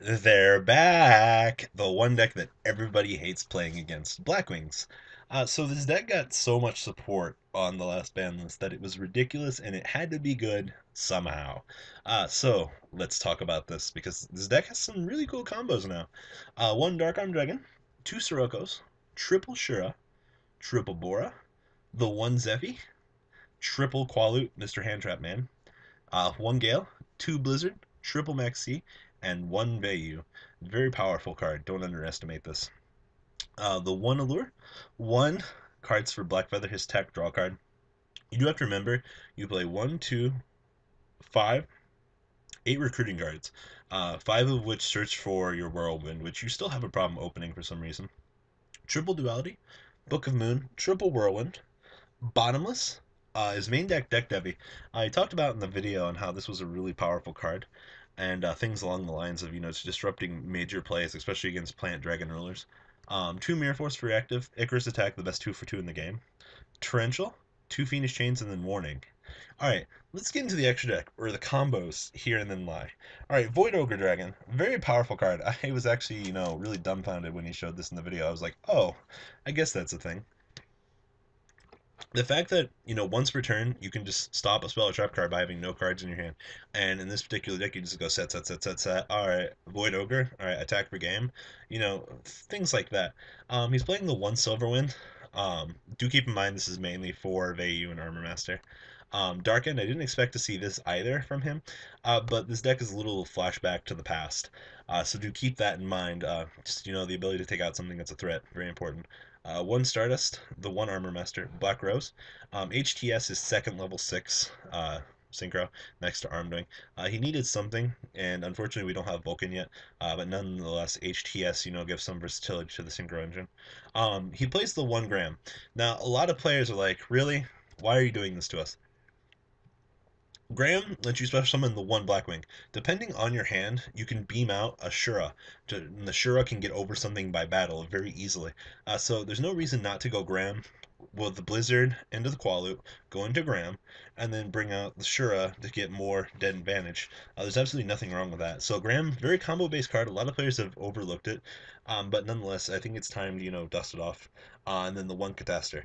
They're back! The one deck that everybody hates playing against, Blackwings. So this deck got so much support on the last ban list that it was ridiculous and it had to be good somehow. So let's talk about this because this deck has some really cool combos now. One Dark Arm Dragon, two Sirokkos, triple Shura, triple Bora, the one Zephy, triple Qualoot, Mr. Handtrap Man, one Gale, two Blizzard, triple Max C, and one Vayu. Very powerful card. Don't underestimate this. The one Allure, one cards for Black Feather, his tech draw card. You do have to remember you play one, two, five, eight recruiting cards. Five of which search for your Whirlwind, which you still have a problem opening for some reason. Triple Duality, Book of Moon, triple Whirlwind, Bottomless, his main deck, Deck Devi. I talked about in the video on how this was a really powerful card, and things along the lines of, it's disrupting major plays, especially against Plant Dragon Rulers. Two Mirror Force for reactive, Icarus Attack, the best 2-for-2 in the game. Torrential, two Fiendish Chains, and then Warning. Alright, let's get into the extra deck, or the combos here and then lie. Alright, Void Ogre Dragon, very powerful card. I was actually, really dumbfounded when he showed this in the video. I was like, oh, I guess that's a thing. The fact that, once per turn, you can just stop a spell or trap card by having no cards in your hand. And in this particular deck, you just go set, set, set, set, set. Alright, Void Ogre. Alright, attack per game. Things like that. He's playing the one Silverwind. Do keep in mind this is mainly for Vayu and Armor Master. Darkened, I didn't expect to see this either from him, but this deck is a little flashback to the past. So do keep that in mind. Just, the ability to take out something that's a threat, very important. One Stardust, the one Armor Master, Black Rose. HTS is second level 6 synchro next to Armdoing. He needed something, and unfortunately we don't have Vulcan yet, but nonetheless HTS, gives some versatility to the synchro engine. He plays the 1 Gram. Now a lot of players are like, really? Why are you doing this to us? Graham lets you special summon the one Blackwing. Depending on your hand, you can beam out a Shura. And the Shura can get over something by battle very easily. So there's no reason not to go Graham with the Blizzard into the Qualoot, go into Graham, and then bring out the Shura to get more dead advantage. There's absolutely nothing wrong with that. So Graham, very combo-based card. A lot of players have overlooked it, but nonetheless, I think it's time to, dust it off. And then the one Catastor.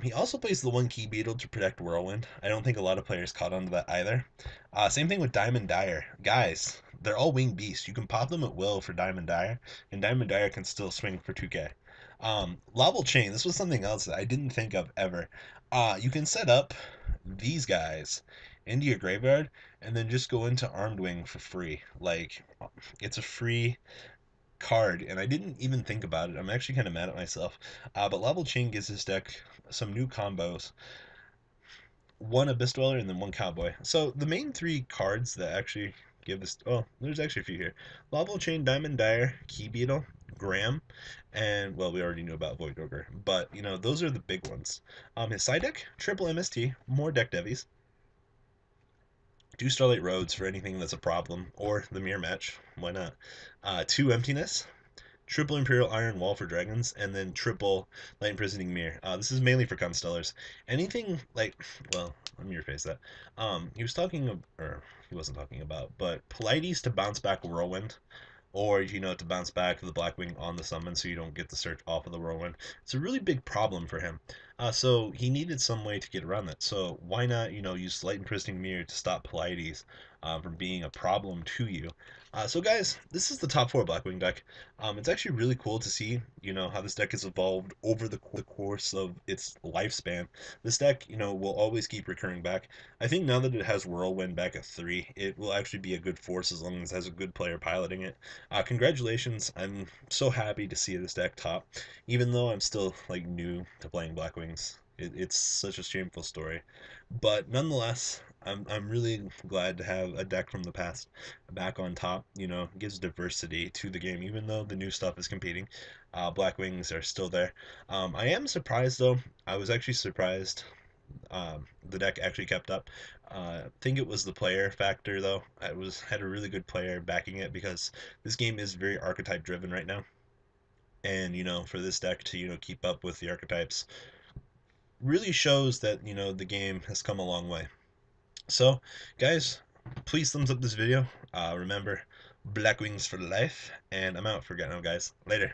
He also plays the one Key Beetle to protect Whirlwind. I don't think a lot of players caught on to that either. Same thing with Diamond Dire. Guys, they're all winged beasts. You can pop them at will for Diamond Dire, and Diamond Dire can still swing for 2k. Lobble Chain, this was something else that I didn't think of ever. You can set up these guys into your graveyard and then just go into Armed Wing for free. Like, it's a free card, and I didn't even think about it. I'm actually kind of mad at myself. But Lobble Chain gives this deck some new combos. One Abyss Dweller and then one Cowboy. So the main 3 cards that actually give this... Oh, there's actually a few here. Lobble Chain, Diamond Dire, Key Beetle, Graham, and, well, we already knew about Void Ogre. But, those are the big ones. His side deck, triple MST, more deck devies. 2 Starlight Roads for anything that's a problem, or the Mirror Match, why not? 2 Emptiness, triple Imperial Iron Wall for dragons, and then triple Light Imprisoning Mirror. This is mainly for Constellars. Anything like, well, let me rephrase that. He was talking, or he wasn't talking about, but Pleiades to bounce back Whirlwind, or, to bounce back the Blackwing on the summon so you don't get the search off of the Whirlwind. It's a really big problem for him. So he needed some way to get around that. So why not, use Light Imprisoning Mirror to stop Pleiades from being a problem to you. So guys, this is the top 4 Blackwing deck. It's actually really cool to see, how this deck has evolved over the course of its lifespan. This deck, will always keep recurring back. I think now that it has Whirlwind back at 3, it will actually be a good force as long as it has a good player piloting it. Congratulations, I'm so happy to see this deck top, even though I'm still, new to playing Blackwings. It's such a shameful story. But nonetheless, I'm really glad to have a deck from the past back on top. Gives diversity to the game, even though the new stuff is competing. Blackwings are still there. I am surprised, though. I was actually surprised the deck actually kept up. I think it was the player factor, though. I had a really good player backing it, because this game is very archetype driven right now. And, for this deck to, keep up with the archetypes really shows that, the game has come a long way. So, guys, please thumbs up this video. Remember, Blackwings for life, and I'm out for now, guys. Later.